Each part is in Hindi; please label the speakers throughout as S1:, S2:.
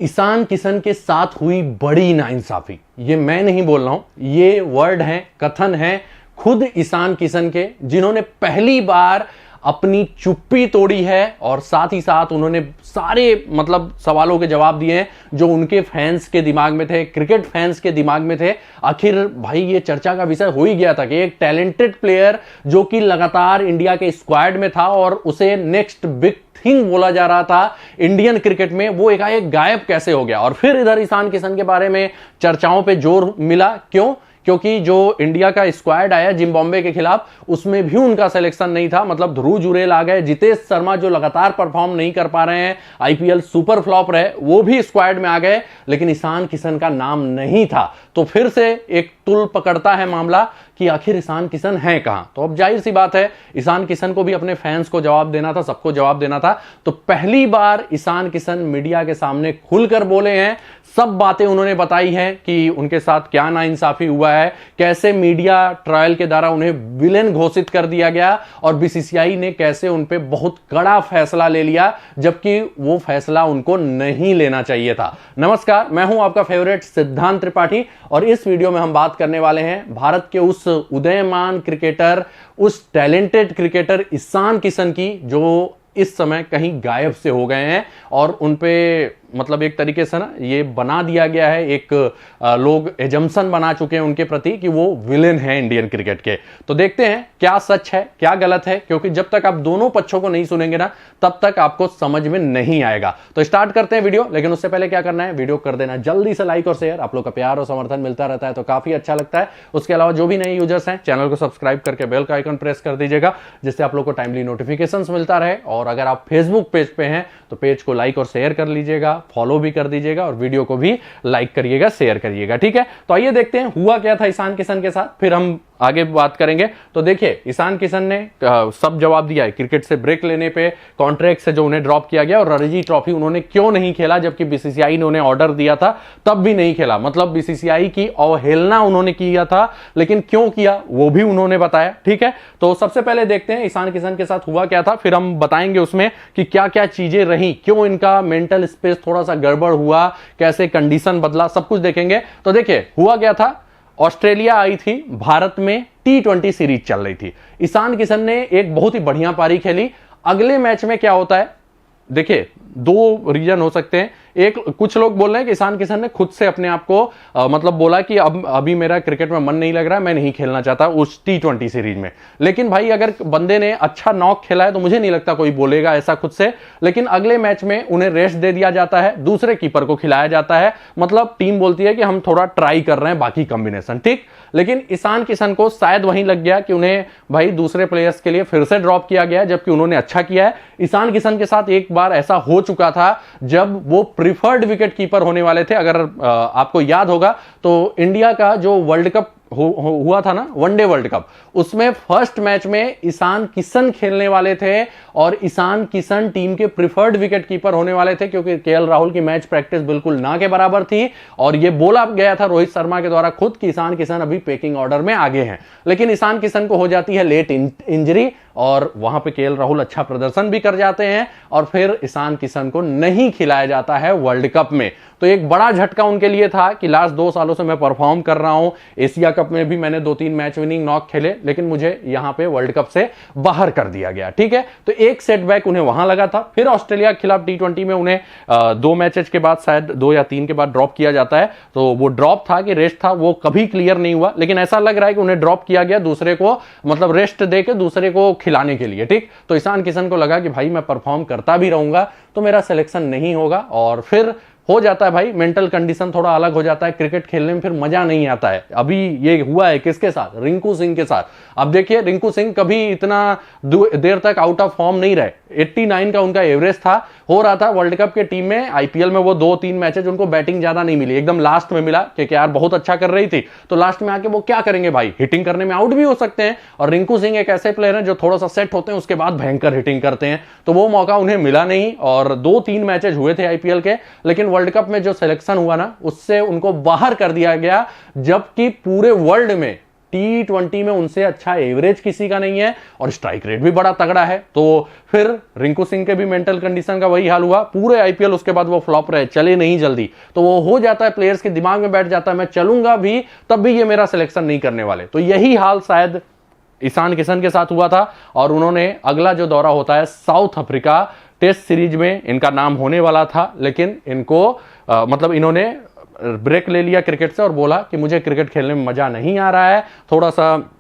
S1: ईशान किशन के साथ हुई बड़ी नाइंसाफी। ये मैं नहीं बोल रहा हूं, ये वर्ड है, कथन है खुद ईशान किशन के, जिन्होंने पहली बार अपनी चुप्पी तोड़ी है और साथ ही साथ उन्होंने सारे सवालों के जवाब दिए हैं जो उनके फैंस के दिमाग में थे, क्रिकेट फैंस के दिमाग में थे। आखिर भाई ये चर्चा का विषय हो ही गया था कि एक टैलेंटेड प्लेयर जो कि लगातार इंडिया के स्क्वाड में था और उसे नेक्स्ट बिग थिंग बोला जा रहा था इंडियन क्रिकेट में, वो एकाएक गायब कैसे हो गया। और फिर इधर ईशान किशन के बारे में चर्चाओं पे जोर मिला। क्यों? क्योंकि जो इंडिया का स्क्वाड आया जिम्बाब्वे के खिलाफ, उसमें भी उनका सिलेक्शन नहीं था। ध्रुव जुरेल आ गए, जितेश शर्मा जो लगातार परफॉर्म नहीं कर पा रहे हैं, आईपीएल सुपर फ्लॉप रहे, वो भी स्क्वाड में आ गए, लेकिन ईशान किशन का नाम नहीं था। तो फिर से एक तुल पकड़ता है मामला कि आखिर ईशान किशन है कहां। तो अब जाहिर सी बात है, ईशान किशन को भी अपने फैंस को जवाब देना था, सबको जवाब देना था। तो पहली बार ईशान किशन मीडिया के सामने खुलकर बोले हैं, सब बातें उन्होंने बताई हैं कि उनके साथ क्या नाइंसाफी हुआ है, कैसे मीडिया ट्रायल के द्वारा उन्हें विलेन घोषित कर दिया गया और बीसीसीआई ने कैसे उन पे बहुत कड़ा फैसला ले लिया, जबकि वो फैसला उनको नहीं लेना चाहिए था। नमस्कार, मैं हूं आपका फेवरेट सिद्धांत त्रिपाठी और इस वीडियो में हम बात करने वाले हैं भारत के उस उदयमान क्रिकेटर, उस टैलेंटेड क्रिकेटर ईशान किशन की, जो इस समय कहीं गायब से हो गए हैं और उनपे एक तरीके से ना ये बना दिया गया है, एक लोग एजम्पशन बना चुके हैं उनके प्रति कि वो विलेन है इंडियन क्रिकेट के। तो देखते हैं क्या सच है क्या गलत है, क्योंकि जब तक आप दोनों पक्षों को नहीं सुनेंगे ना, तब तक आपको समझ में नहीं आएगा। तो स्टार्ट करते हैं वीडियो, लेकिन उससे पहले क्या करना है, वीडियो कर देना जल्दी से लाइक और शेयर। आप लोग का प्यार और समर्थन मिलता रहता है तो काफी अच्छा लगता है। उसके अलावा जो भी नए यूजर्स हैं, चैनल को सब्सक्राइब करके बेल का आइकन प्रेस कर दीजिएगा, जिससे आप लोग को टाइमली नोटिफिकेशन मिलता रहे। और अगर आप फेसबुक पेज पे हैं तो पेज को लाइक और शेयर कर लीजिएगा, फॉलो भी कर दीजिएगा और वीडियो को भी लाइक करिएगा, शेयर करिएगा। ठीक है, तो आइए देखते हैं हुआ क्या था ईशान किशन के साथ, फिर हम आगे बात करेंगे। तो देखिए, ईशान किशन ने सब जवाब दिया है। क्रिकेट से ब्रेक लेने पे, कॉन्ट्रैक्ट से जो उन्हें ड्रॉप किया गया, और रणजी ट्रॉफी उन्होंने क्यों नहीं खेला, जबकि बीसीसीआई ने उन्हें ऑर्डर दिया था तब भी नहीं खेला। बीसीसीआई की अवहेलना उन्होंने किया था, लेकिन क्यों किया वो भी उन्होंने बताया। ठीक है, तो सबसे पहले देखते हैं ईशान किशन के साथ हुआ क्या था, फिर हम बताएंगे उसमें कि क्या क्या चीजें रही, क्यों इनका मेंटल स्पेस थोड़ा सा गड़बड़ हुआ, कैसे कंडीशन बदला, सब कुछ देखेंगे। तो देखिए हुआ क्या था, ऑस्ट्रेलिया आई थी भारत में, T20 सीरीज चल रही थी। ईशान किशन ने एक बहुत ही बढ़िया पारी खेली। अगले मैच में क्या होता है, देखिए दो रीजन हो सकते हैं। एक, कुछ लोग बोल रहे हैं कि ईशान किशन ने खुद से अपने आप को बोला कि अभी मेरा क्रिकेट में मन नहीं लग रहा है, मैं नहीं खेलना चाहता उस T20 सीरीज में। लेकिन भाई अगर बंदे ने अच्छा नॉक खेला है तो मुझे नहीं लगता कोई बोलेगा ऐसा खुद से। लेकिन अगले मैच में उन्हें रेस्ट दे दिया जाता है, दूसरे कीपर को खिलाया जाता है, टीम बोलती है कि हम थोड़ा ट्राई कर रहे हैं बाकी कॉम्बिनेशन। ठीक, लेकिन ईशान किशन को शायद वहीं लग गया कि उन्हें भाई दूसरे प्लेयर्स के लिए फिर से ड्रॉप किया गया, जबकि उन्होंने अच्छा किया है। ईशान किशन के साथ एक बार ऐसा हो चुका था जब वो प्रिफर्ड विकेट कीपर होने वाले थे। अगर आपको याद होगा तो इंडिया का जो वर्ल्ड कप हुआ था ना, वनडे वर्ल्ड कप, उसमें फर्स्ट मैच में ईशान किशन खेलने वाले थे और ईशान किशन टीम के प्रिफर्ड विकेट कीपर होने वाले थे, क्योंकि केएल राहुल की मैच प्रैक्टिस बिल्कुल ना के बराबर थी और यह बोला गया था रोहित शर्मा के द्वारा खुद कि ईशान किशन अभी पेकिंग ऑर्डर में आगे हैं। लेकिन ईशान किशन को हो जाती है लेट इंजरी और वहां पे केएल राहुल अच्छा प्रदर्शन भी कर जाते हैं और फिर ईशान किशन को नहीं खिलाया जाता है वर्ल्ड कप में। तो एक बड़ा झटका उनके लिए था कि लास्ट 2 सालों से मैं परफॉर्म कर रहा हूं, एशिया कप में भी मैंने 2-3 मैच विनिंग नॉक खेले, लेकिन मुझे यहां पे वर्ल्ड कप से बाहर कर दिया गया। ठीक है, तो एक सेटबैक उन्हें वहां लगा था। फिर ऑस्ट्रेलिया के खिलाफ T20 में उन्हें 2 मैचेस के बाद, शायद 2 या 3 के बाद ड्रॉप किया जाता है। तो वो ड्रॉप था कि रेस्ट था, वो कभी क्लियर नहीं हुआ, लेकिन ऐसा लग रहा है कि उन्हें ड्रॉप किया गया दूसरे को, रेस्ट देके दूसरे को खिलाने के लिए। ठीक, तो ईशान किशन को लगा कि भाई मैं परफॉर्म करता भी रहूंगा तो मेरा सिलेक्शन नहीं होगा, और फिर हो जाता है भाई, मेंटल कंडीशन थोड़ा अलग हो जाता है, क्रिकेट खेलने में फिर मजा नहीं आता है। अभी ये हुआ है किसके साथ, रिंकू सिंह के साथ। अब देखिए, रिंकू सिंह कभी इतना देर तक आउट ऑफ फॉर्म नहीं रहे, 89 का उनका एवरेज था, हो रहा था वर्ल्ड कप के टीम में। आईपीएल में वो 2-3 मैचेज उनको बैटिंग ज्यादा नहीं मिली, एकदम लास्ट में मिला, केकेआर बहुत अच्छा कर रही थी, तो लास्ट में आके वो क्या करेंगे भाई, हिटिंग करने में आउट भी हो सकते हैं। और रिंकू सिंह एक ऐसे प्लेयर हैं जो थोड़ा सा सेट होते हैं उसके बाद भयंकर हिटिंग करते हैं, तो वो मौका उन्हें मिला नहीं। और 2-3 मैचेज हुए थे आईपीएल के, लेकिन वर्ल्ड कप में जो सिलेक्शन हुआ ना, उससे उनको बाहर कर दिया गया, जबकि पूरे वर्ल्ड में T20 में उनसे अच्छा एवरेज किसी का नहीं है और स्ट्राइक रेट भी बड़ा तगड़ा है। तो फिर रिंकू सिंह के भी मेंटल कंडीशन का वही हाल हुआ, पूरे आईपीएल उसके बाद वो फ्लॉप रहे, चले नहीं जल्दी। तो वो हो जाता है, प्लेयर्स के दिमाग में बैठ जाता है मैं चलूंगा भी तब भी ये मेरा सिलेक्शन नहीं करने वाले। तो यही हाल शायद ईशान किशन के साथ हुआ था और उन्होंने अगला जो दौरा होता है साउथ अफ्रीका टेस्ट सीरीज में इनका नाम होने वाला था, लेकिन इनको मतलब इन्होंने ब्रेक ले लिया क्रिकेट से और बोला कि मुझे क्रिकेट खेलने में मजा नहीं आ रहा है, थोड़ा सा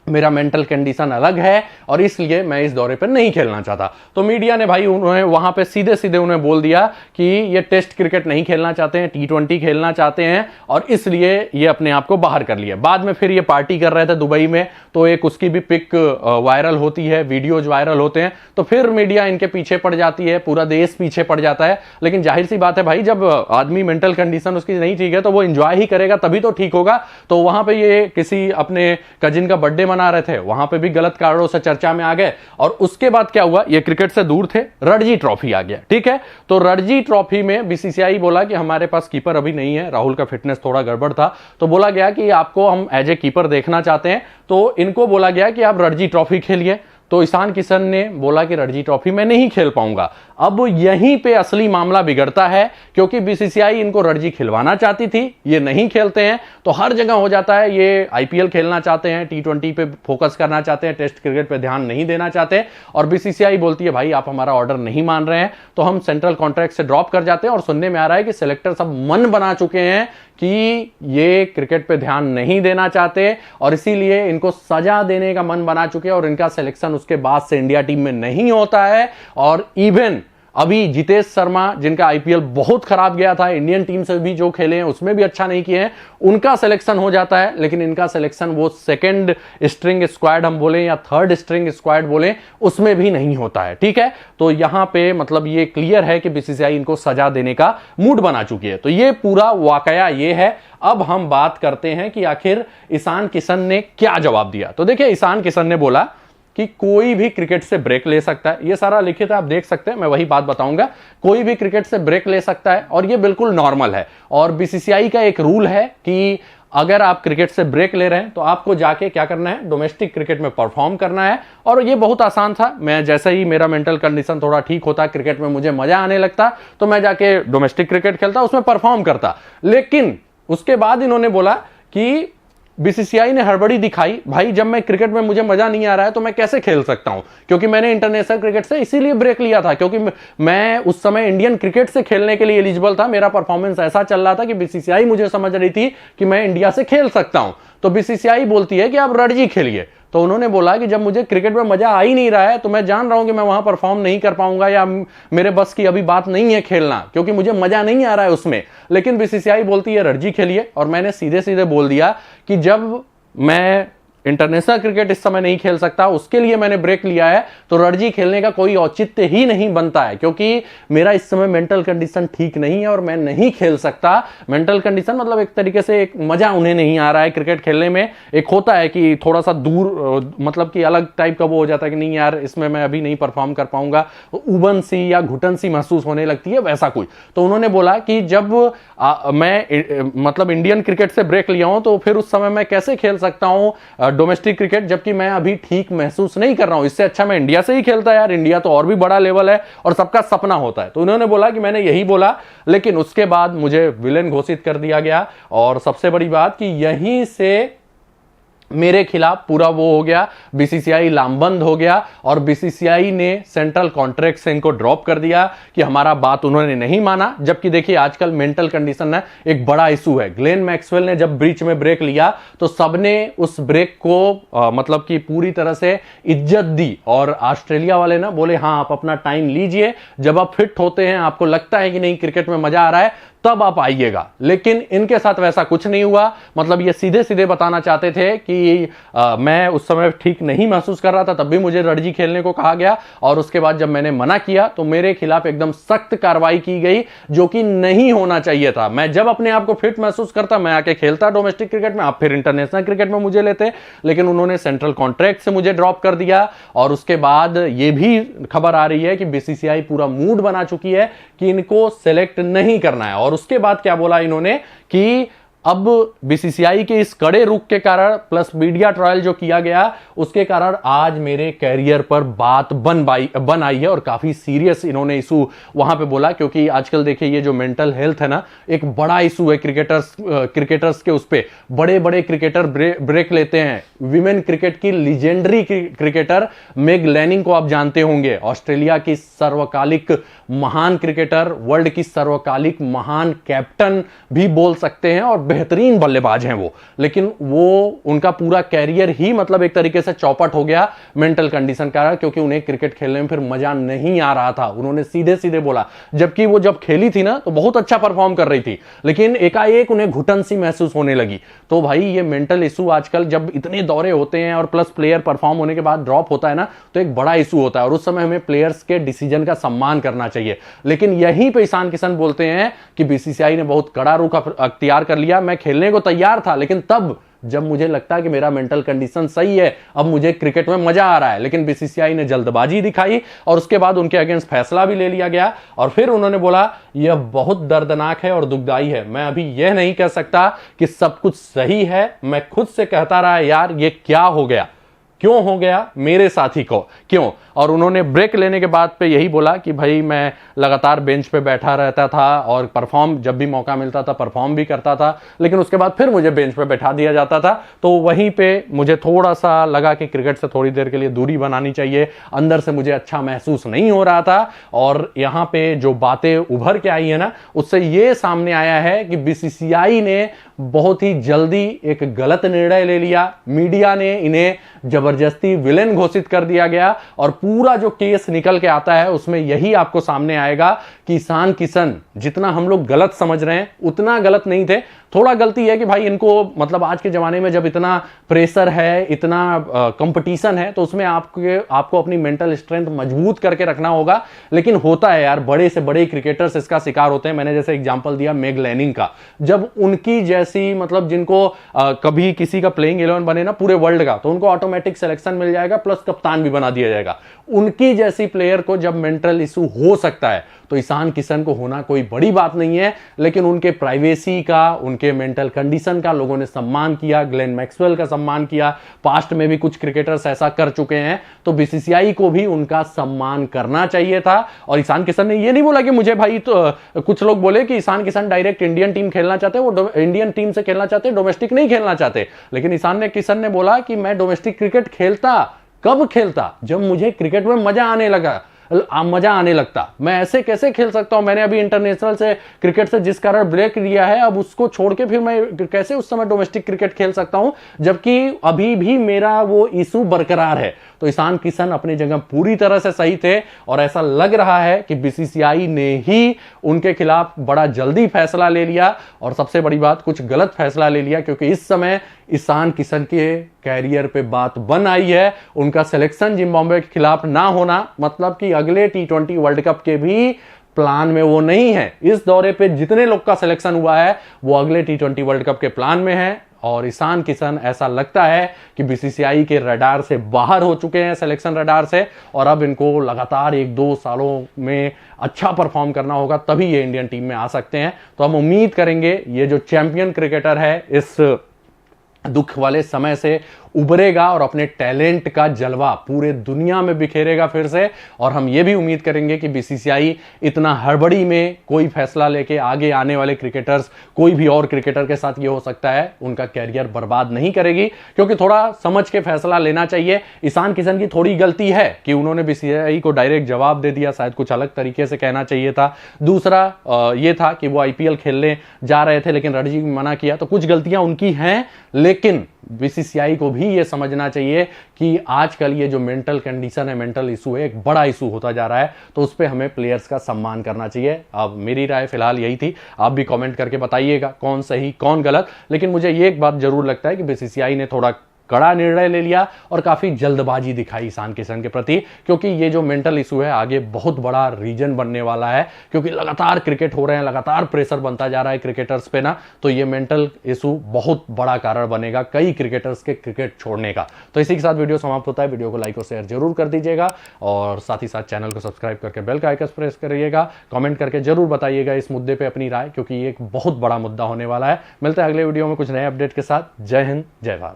S1: मेरा मेंटल कंडीशन अलग है और इसलिए मैं इस दौरे पर नहीं खेलना चाहता। तो मीडिया ने भाई उन्होंने वहां पे सीधे सीधे उन्हें बोल दिया कि ये टेस्ट क्रिकेट नहीं खेलना चाहते हैं, T20 खेलना चाहते हैं और इसलिए ये अपने आप को बाहर कर लिया। बाद में फिर ये पार्टी कर रहे थे दुबई में, तो एक उसकी भी पिक वायरल होती है, वीडियोज वायरल होते हैं, तो फिर मीडिया इनके पीछे पड़ जाती है, पूरा देश पीछे पड़ जाता है। लेकिन जाहिर सी बात है भाई, जब आदमी मेंटल कंडीशन उसकी नहीं ठीक है तो वो एंजॉय ही करेगा तभी तो ठीक होगा। तो वहां पर ये किसी अपने कजिन का बर्थडे मना रहे थे, वहां पे भी गलत कारणों से चर्चा में आ गए और उसके बाद क्या हुआ, ये क्रिकेट से दूर थे, रणजी ट्रॉफी आ गया। ठीक है, तो रणजी ट्रॉफी में बीसीसीआई बोला कि हमारे पास कीपर अभी नहीं है, राहुल का फिटनेस थोड़ा गड़बड़ था, तो बोला गया कि आपको हम एज ए कीपर देखना चाहते हैं। तो इनको बोला गया कि आप रणजी ट्रॉफी खेलिए। तो ईशान किशन ने बोला कि रणजी ट्रॉफी में नहीं खेल पाऊंगा। अब यहीं पे असली मामला बिगड़ता है, क्योंकि बीसीसीआई इनको रणजी खिलवाना चाहती थी, ये नहीं खेलते हैं तो हर जगह हो जाता है ये आईपीएल खेलना चाहते हैं, T20 पे फोकस करना चाहते हैं, टेस्ट क्रिकेट पे ध्यान नहीं देना चाहते और बीसीसीआई बोलती है भाई आप हमारा ऑर्डर नहीं मान रहे हैं तो हम सेंट्रल कॉन्ट्रैक्ट से ड्रॉप कर जाते हैं। और सुनने में आ रहा है कि सिलेक्टर सब मन बना चुके हैं कि ये क्रिकेट पे ध्यान नहीं देना चाहते और इसीलिए इनको सजा देने का मन बना चुके हैं और इनका सिलेक्शन उसके बाद से इंडिया टीम में नहीं होता है। और इवन अभी जितेश शर्मा जिनका आईपीएल बहुत खराब गया था, इंडियन टीम से भी जो खेले हैं उसमें भी अच्छा नहीं किए हैं, उनका सिलेक्शन हो जाता है, लेकिन इनका सिलेक्शन वो सेकंड स्ट्रिंग स्क्वाड हम बोले या थर्ड स्ट्रिंग स्क्वाड बोले उसमें भी नहीं होता है। ठीक है, तो यहां पे मतलब ये क्लियर है कि बीसीसीआई इनको सजा देने का मूड बना चुकी है। तो ये पूरा वाकया ये है। अब हम बात करते हैं कि आखिर ईशान किशन ने क्या जवाब दिया। तो देखिए, ईशान किशन ने बोला कि कोई भी क्रिकेट से ब्रेक ले सकता है, ये सारा लिखित है, आप देख सकते हैं, मैं वही बात बताऊंगा, कोई भी क्रिकेट से ब्रेक ले सकता है और ये बिल्कुल नॉर्मल है। और बीसीसीआई का एक रूल है कि अगर आप क्रिकेट से ब्रेक ले रहे हैं तो आपको जाके क्या करना है, डोमेस्टिक क्रिकेट में परफॉर्म करना है। और ये बहुत आसान था, मैं जैसे ही मेरा मेंटल कंडीशन थोड़ा ठीक होता, क्रिकेट में मुझे मजा आने लगता, तो मैं जाके डोमेस्टिक क्रिकेट खेलता, उसमें परफॉर्म करता। लेकिन उसके बाद इन्होंने बोला कि बीसीसीआई ने हड़बड़ी दिखाई, भाई जब मैं क्रिकेट में मुझे मजा नहीं आ रहा है तो मैं कैसे खेल सकता हूं, क्योंकि मैंने इंटरनेशनल क्रिकेट से इसीलिए ब्रेक लिया था क्योंकि मैं उस समय इंडियन क्रिकेट से खेलने के लिए एलिजिबल था, मेरा परफॉर्मेंस ऐसा चल रहा था कि बीसीसीआई मुझे समझ रही थी कि मैं इंडिया से खेल सकता हूं। तो बीसीसीआई बोलती है कि आप रणजी खेलिए। तो उन्होंने बोला कि जब मुझे क्रिकेट में मजा आ ही नहीं रहा है तो मैं जान रहा हूं कि मैं वहां परफॉर्म नहीं कर पाऊंगा या मेरे बस की अभी बात नहीं है खेलना, क्योंकि मुझे मजा नहीं आ रहा है उसमें। लेकिन बीसीसीआई बोलती है रणजी खेलिए और मैंने सीधे सीधे बोल दिया कि जब मैं इंटरनेशनल क्रिकेट इस समय नहीं खेल सकता, उसके लिए मैंने ब्रेक लिया है, तो रणजी खेलने का कोई औचित्य ही नहीं बनता है, क्योंकि मेरा इस समय मेंटल कंडीशन ठीक नहीं है और मैं नहीं खेल सकता। मेंटल कंडीशन मतलब एक तरीके से एक मजा उन्हें नहीं आ रहा है क्रिकेट खेलने में। एक होता है कि थोड़ा सा दूर मतलब कि अलग टाइप का वो हो जाता है कि नहीं यार इसमें मैं अभी नहीं परफॉर्म कर पाऊंगा, उबन सी या घुटन सी महसूस होने लगती है, वैसा कुछ। तो उन्होंने बोला कि जब मैं मतलब इंडियन क्रिकेट से ब्रेक लिया हूं तो फिर उस समय मैं कैसे खेल सकता हूं डोमेस्टिक क्रिकेट, जबकि मैं अभी ठीक महसूस नहीं कर रहा हूं। इससे अच्छा मैं इंडिया से ही खेलता यार, इंडिया तो और भी बड़ा लेवल है और सबका सपना होता है। तो उन्होंने बोला कि मैंने यही बोला, लेकिन उसके बाद मुझे विलेन घोषित कर दिया गया। और सबसे बड़ी बात कि यहीं से मेरे खिलाफ पूरा वो हो गया, बीसीसीआई लामबंद हो गया और बीसीसीआई ने सेंट्रल कॉन्ट्रैक्ट से इनको ड्रॉप कर दिया कि हमारा बात उन्होंने नहीं माना। जबकि देखिए आजकल मेंटल कंडीशन है एक बड़ा इशू है। ग्लेन मैक्सवेल ने जब बीच में ब्रेक लिया तो सबने उस ब्रेक को मतलब कि पूरी तरह से इज्जत दी और ऑस्ट्रेलिया वाले ना बोले हाँ आप अपना टाइम लीजिए, जब आप फिट होते हैं, आपको लगता है कि नहीं क्रिकेट में मजा आ रहा है, तब आप आइएगा। लेकिन इनके साथ वैसा कुछ नहीं हुआ। मतलब ये सीधे सीधे बताना चाहते थे कि मैं उस समय ठीक नहीं महसूस कर रहा था, तब भी मुझे रणजी खेलने को कहा गया और उसके बाद जब मैंने मना किया तो मेरे खिलाफ एकदम सख्त कार्रवाई की गई, जो कि नहीं होना चाहिए था। मैं जब अपने आप को फिट महसूस करता मैं आके खेलता डोमेस्टिक क्रिकेट में, आप फिर इंटरनेशनल क्रिकेट में मुझे लेते, लेकिन उन्होंने सेंट्रल कॉन्ट्रैक्ट से मुझे ड्रॉप कर दिया। और उसके बाद ये भी खबर आ रही है कि बीसीसीआई पूरा मूड बना चुकी है कि इनको सेलेक्ट नहीं करना है। और उसके बाद क्या बोला इन्होंने कि अब बीसीसीआई के इस कड़े रुख के कारण प्लस मीडिया ट्रायल जो किया गया उसके कारण आज मेरे कैरियर पर बात बन आई है और काफी सीरियस इन्होंने इशू वहां पे बोला, क्योंकि आजकल देखिए ये जो मेंटल हेल्थ है ना एक बड़ा इशू है क्रिकेटर्स के। उस पे बड़े बड़े क्रिकेटर ब्रेक लेते हैं। विमेन क्रिकेट की लीजेंडरी क्रिकेटर मेग लैनिंग को आप जानते होंगे, ऑस्ट्रेलिया की सर्वकालिक महान क्रिकेटर, वर्ल्ड की सर्वकालिक महान कैप्टन भी बोल सकते हैं और बेहतरीन बल्लेबाज हैं वो, लेकिन वो उनका पूरा कैरियर ही मतलब एक तरीके से चौपट हो गया मेंटल कंडीशन का, क्योंकि उन्हें क्रिकेट खेलने में फिर मजा नहीं आ रहा था। उन्होंने सीधे सीधे बोला, जबकि वो जब खेली थी ना तो बहुत अच्छा परफॉर्म कर रही थी, लेकिन एकाएक उन्हें घुटन सी महसूस होने लगी। तो भाई ये मेंटल इशू आजकल जब इतने दौरे होते हैं और प्लस प्लेयर परफॉर्म होने के बाद ड्रॉप होता है ना तो एक बड़ा इशू होता है और उस समय हमें प्लेयर्स के डिसीजन का सम्मान करना चाहिए। लेकिन यहीं पे ईशान किशन बोलते हैं कि बीसीसीआई ने बहुत कड़ा रुख अख्तियार कर लिया, मैं खेलने को तैयार था लेकिन तब जब मुझे लगता है कि मेरा मेंटल कंडीशन सही है, अब मुझे क्रिकेट में मजा आ रहा है। लेकिन बीसीसीआई ने जल्दबाजी दिखाई और उसके बाद उनके अगेंस्ट फैसला भी ले लिया गया और फिर उन्होंने बोला यह बहुत दर्दनाक है और दुखदाई है, मैं अभी यह नहीं कह सकता कि सब कुछ सही है। मैं खुद से कहता रहा यार ये क्या हो गया, क्यों हो गया मेरे साथी को, क्यों। और उन्होंने ब्रेक लेने के बाद पे यही बोला कि भाई मैं लगातार बेंच पे बैठा रहता था और परफॉर्म जब भी मौका मिलता था परफॉर्म भी करता था, लेकिन उसके बाद फिर मुझे बेंच पे बैठा दिया जाता था। तो वहीं पे मुझे थोड़ा सा लगा कि क्रिकेट से थोड़ी देर के लिए दूरी बनानी चाहिए, अंदर से मुझे अच्छा महसूस नहीं हो रहा था। और यहाँ पे जो बातें उभर के आई है ना उससे ये सामने आया है कि बीसीसीआई ने बहुत ही जल्दी एक गलत निर्णय ले लिया। मीडिया ने इन्हें जबरदस्ती विलेन घोषित कर दिया गया और पूरा जो केस निकल के आता है उसमें यही आपको सामने आएगा कि ईशान किशन जितना हम लोग गलत समझ रहे हैं उतना गलत नहीं थे। थोड़ा गलती है कि भाई इनको मतलब आज के जमाने में जब इतना प्रेशर है, इतना कंपटीशन है, तो उसमें आपको अपनी मेंटल स्ट्रेंथ मजबूत करके रखना होगा। लेकिन होता है यार, बड़े से बड़े क्रिकेटर्स इसका शिकार होते हैं। मैंने जैसे एग्जांपल दिया मेग लैनिंग का, जब उनकी जैसी मतलब जिनको कभी किसी का प्लेइंग 11 बने ना पूरे वर्ल्ड का, तो उनको ऑटोमेटिक सिलेक्शन मिल जाएगा प्लस कप्तान भी बना दिया जाएगा। उनकी जैसी प्लेयर को जब मेंटल इशू हो सकता है तो ईशान किशन को होना कोई बड़ी बात नहीं है। लेकिन उनके प्राइवेसी का, उनके मेंटल कंडीशन का लोगों ने सम्मान किया, ग्लेन मैक्सवेल का सम्मान किया, पास्ट में भी कुछ क्रिकेटर्स ऐसा कर चुके हैं, तो बीसीसीआई को भी उनका सम्मान करना चाहिए था। और ईशान किशन ने ये नहीं बोला कि मुझे भाई, तो कुछ लोग बोले कि Ishan Kishan direct Indian team खेलना चाहते, वो इंडियन टीम से खेलना चाहते, डोमेस्टिक नहीं खेलना चाहते। लेकिन ईशान किशन ने बोला कि मैं डोमेस्टिक क्रिकेट खेलता, कब खेलता, जब मुझे क्रिकेट में मजा आने लगता। मैं ऐसे कैसे खेल सकता हूं, मैंने अभी इंटरनेशनल से क्रिकेट से जिस कारण ब्रेक लिया है, अब उसको छोड़ के फिर मैं कैसे उस समय डोमेस्टिक क्रिकेट खेल सकता हूं, जबकि अभी भी मेरा वो इशू बरकरार है। तो ईशान किशन अपनी जगह पूरी तरह से सही थे और ऐसा लग रहा है कि बीसीसीआई ने ही उनके खिलाफ बड़ा जल्दी फैसला ले लिया और सबसे बड़ी बात कुछ गलत फैसला ले लिया, क्योंकि इस समय ईशान किशन के कैरियर पे बात बन आई है। उनका सिलेक्शन जिम्बाब्वे के खिलाफ ना होना मतलब कि अगले T20 वर्ल्ड कप के भी प्लान में वो नहीं है। इस दौरे पे जितने लोग का सिलेक्शन हुआ है वो अगले T20 वर्ल्ड कप के प्लान में है और ईशान किशन ऐसा लगता है कि बीसीसीआई के रडार से बाहर हो चुके हैं, सिलेक्शन रडार से, और अब इनको लगातार 1-2 सालों में अच्छा परफॉर्म करना होगा तभी ये इंडियन टीम में आ सकते हैं। तो हम उम्मीद करेंगे ये जो चैंपियन क्रिकेटर है इस दुख वाले समय से उभरेगा और अपने टैलेंट का जलवा पूरे दुनिया में बिखेरेगा फिर से। और हम ये भी उम्मीद करेंगे कि बीसीसीआई इतना हड़बड़ी में कोई फैसला लेके आगे आने वाले क्रिकेटर्स, कोई भी और क्रिकेटर के साथ ये हो सकता है, उनका कैरियर बर्बाद नहीं करेगी, क्योंकि थोड़ा समझ के फैसला लेना चाहिए। ईशान किशन की थोड़ी गलती है कि उन्होंने बीसीसीआई को डायरेक्ट जवाब दे दिया, शायद कुछ अलग तरीके से कहना चाहिए था। दूसरा ये था कि वो आईपीएल खेलने जा रहे थे लेकिन रणजी ने मना किया, तो कुछ गलतियां उनकी हैं। लेकिन बीसीसीआई को भी ये समझना चाहिए कि आजकल ये जो मेंटल कंडीशन है, मेंटल इशू है, एक बड़ा इशू होता जा रहा है, तो उस पर हमें प्लेयर्स का सम्मान करना चाहिए। अब मेरी राय फिलहाल यही थी, आप भी कमेंट करके बताइएगा कौन सही कौन गलत। लेकिन मुझे ये एक बात जरूर लगता है कि बीसीसीआई ने थोड़ा कड़ा निर्णय ले लिया और काफी जल्दबाजी दिखाई ईशान किशन के प्रति, क्योंकि ये जो मेंटल इशू है आगे बहुत बड़ा रीजन बनने वाला है, क्योंकि लगातार क्रिकेट हो रहे हैं, लगातार प्रेशर बनता जा रहा है क्रिकेटर्स पे ना, तो ये मेंटल इशू बहुत बड़ा कारण बनेगा कई क्रिकेटर्स के क्रिकेट छोड़ने का। तो इसी के साथ वीडियो समाप्त होता है। वीडियो को लाइक और शेयर जरूर कर दीजिएगा और साथ ही साथ चैनल को सब्सक्राइब करके बेल का आइकन प्रेस करिएगा। कमेंट करके जरूर बताइएगा इस मुद्दे पे अपनी राय, क्योंकि ये एक बहुत बड़ा मुद्दा होने वाला है। मिलते हैं अगले वीडियो में कुछ नए अपडेट के साथ। जय हिंद, जय भारत।